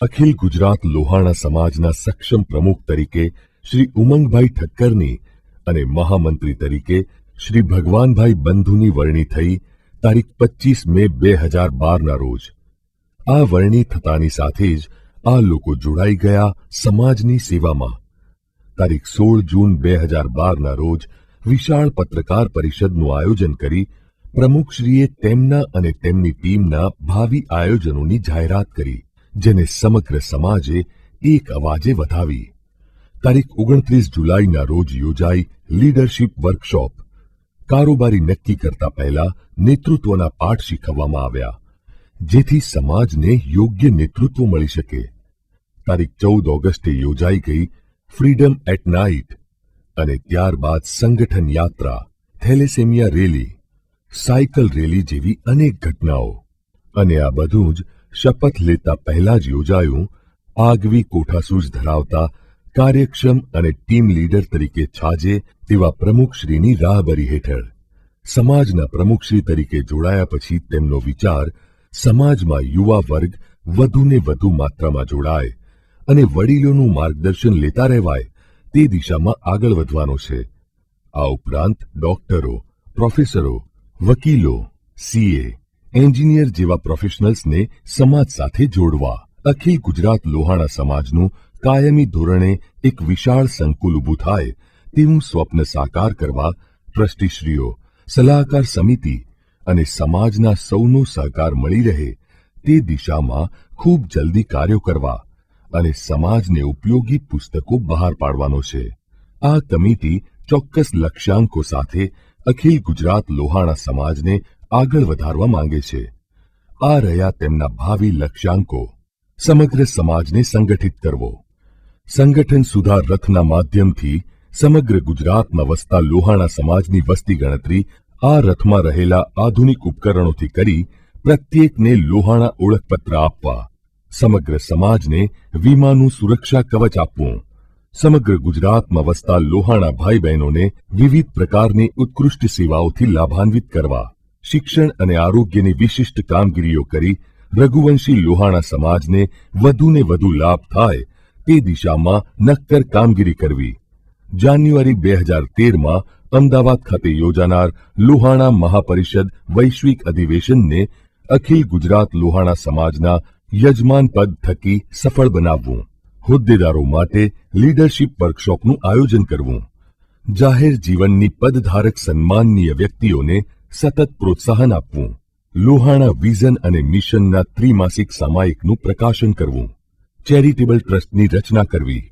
અખિલ ગુજરાત લોહાણા સમાજના સક્ષમ પ્રમુખ તરીકે શ્રી ઉમંગભાઈ ઠક્કરની અને મહામંત્રી તરીકે શ્રી ભગવાનભાઈ બંધુની વરણી થઈ તારીખ 25 મે 2012ના રોજ. આ વરણી થતાની સાથે જ આ લોકો જોડાઈ ગયા સમાજની સેવામાં. તારીખ 16 જૂન 2012ના રોજ વિશાળ પત્રકાર પરિષદનું આયોજન કરી પ્રમુખશ્રીએ તેમના અને તેમની ટીમના ભાવિ આયોજનોની જાહેરાત કરી, જેને સમગ્ર સમાજે એક અવાજે વધાવી. તારીખ 29 જુલાઈના રોજ યોજાઈ લીડરશીપ વર્કશોપ. કારોબારી નક્કી કરતા પહેલા નેતૃત્વના પાઠ શીખવવામાં આવ્યા, જેથી સમાજને યોગ્ય નેતૃત્વ મળી શકે. તારીખ 14 ઓગસ્ટે યોજાઈ ગઈ ફ્રીડમ એટ નાઇટ અને ત્યારબાદ સંગઠન યાત્રા, થેલેસેમિયા રેલી, સાયકલ રેલી જેવી અનેક ઘટનાઓ. અને આ બધું જ શપથ લેતા પહેલા જ યોજાયું આગવી કોઠાસૂઝ ધરાવતા કાર્યક્ષમ અને ટીમ લીડર તરીકે છાજે તેવા પ્રમુખશ્રીની રાહબરી હેઠળ. સમાજના પ્રમુખશ્રી તરીકે જોડાયા પછી તેમનો વિચાર સમાજમાં યુવા વર્ગ વધુને વધુ માત્રામાં જોડાય અને વડીલોનું માર્ગદર્શન લેતા રહેવાય તે દિશામાં આગળ વધવાનો છે. આ ઉપરાંત ડોક્ટરો, પ્રોફેસરો, વકીલો, સીએ, એન્જિનિયર જેવા પ્રોફેશનલ્સને સમાજ સાથે જોડવા અખિલ ગુજરાત લોહાણા સમાજનું કાયમી ધોરણે એક વિશાળ સંકુલ ઊભું થાય તેવું સ્વપ્ન સાકાર કરવા ટ્રસ્ટીશ્રીઓ, સલાહકાર સમિતિ અને સમાજના સૌનો સહકાર મળી રહે તે દિશામાં ખૂબ જલ્દી કાર્યો કરવા અને સમાજને ઉપયોગી પુસ્તકો બહાર પાડવાનો છે. આ કમિટી ચોક્કસ લક્ષ્યાંકો સાથે અખિલ ગુજરાત લોહાણા સમાજને આગળ વધારવા માંગે છે. આ રહ્યા તેમના ભાવિ લક્ષ્યાંકો. સમગ્ર સમાજને સંગઠિત કરવો. સંગઠન સુધાર રથના માધ્યમથી સમગ્ર ગુજરાતમાં વસતા લોહાણા સમાજની વસ્તી ગણતરી આ રથમાં રહેલા આધુનિક ઉપકરણોથી કરી પ્રત્યેકને લોહાણા ઓળખપત્ર આપવા. સમગ્ર સમાજને વીમાનું સુરક્ષા કવચ આપવું. સમગ્ર ગુજરાતમાં વસતા લોહાણા ભાઈ બહેનોને વિવિધ પ્રકારની ઉત્કૃષ્ટ સેવાઓથી લાભાન્વિત કરવા. શિક્ષણ અને આરોગ્યની વિશિષ્ટ કામગીરીઓ કરી રઘુવંશી લોહાણા સમાજને વધુને વધુ લાભ થાય તે દિશામાં નક્કર કામગીરી કરવી. જાન્યુઆરી 2013માં અમદાવાદ ખાતે યોજાનાર લોહાણા મહાપરિષદ વૈશ્વિક અધિવેશનને અખિલ ગુજરાત લોહાણા સમાજના યજમાન પદ થકી સફળ બનાવવું. હોદ્દેદારો માટે લીડરશીપ વર્કશોપનું આયોજન કરવું. જાહેર જીવનની પદધારક સન્માનનીય વ્યક્તિઓને સતત પ્રોત્સાહન આપવું. લોહાણા વિઝન અને મિશનના ત્રિમાસિક સામાયિકનું પ્રકાશન કરવું. ચેરિટેબલ ટ્રસ્ટની રચના કરવી.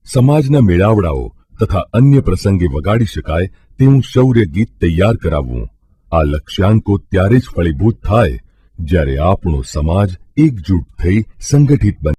સમાજના મેળાવડાઓ તથા અન્ય પ્રસંગે વગાડી શકાય તેવું શૌર્ય ગીત તૈયાર કરાવવું. આ લક્ષ્યાંકો ત્યારે જ ફળીભૂત થાય જ્યારે આપણો સમાજ એકજૂટ થઈ સંગઠિત બને.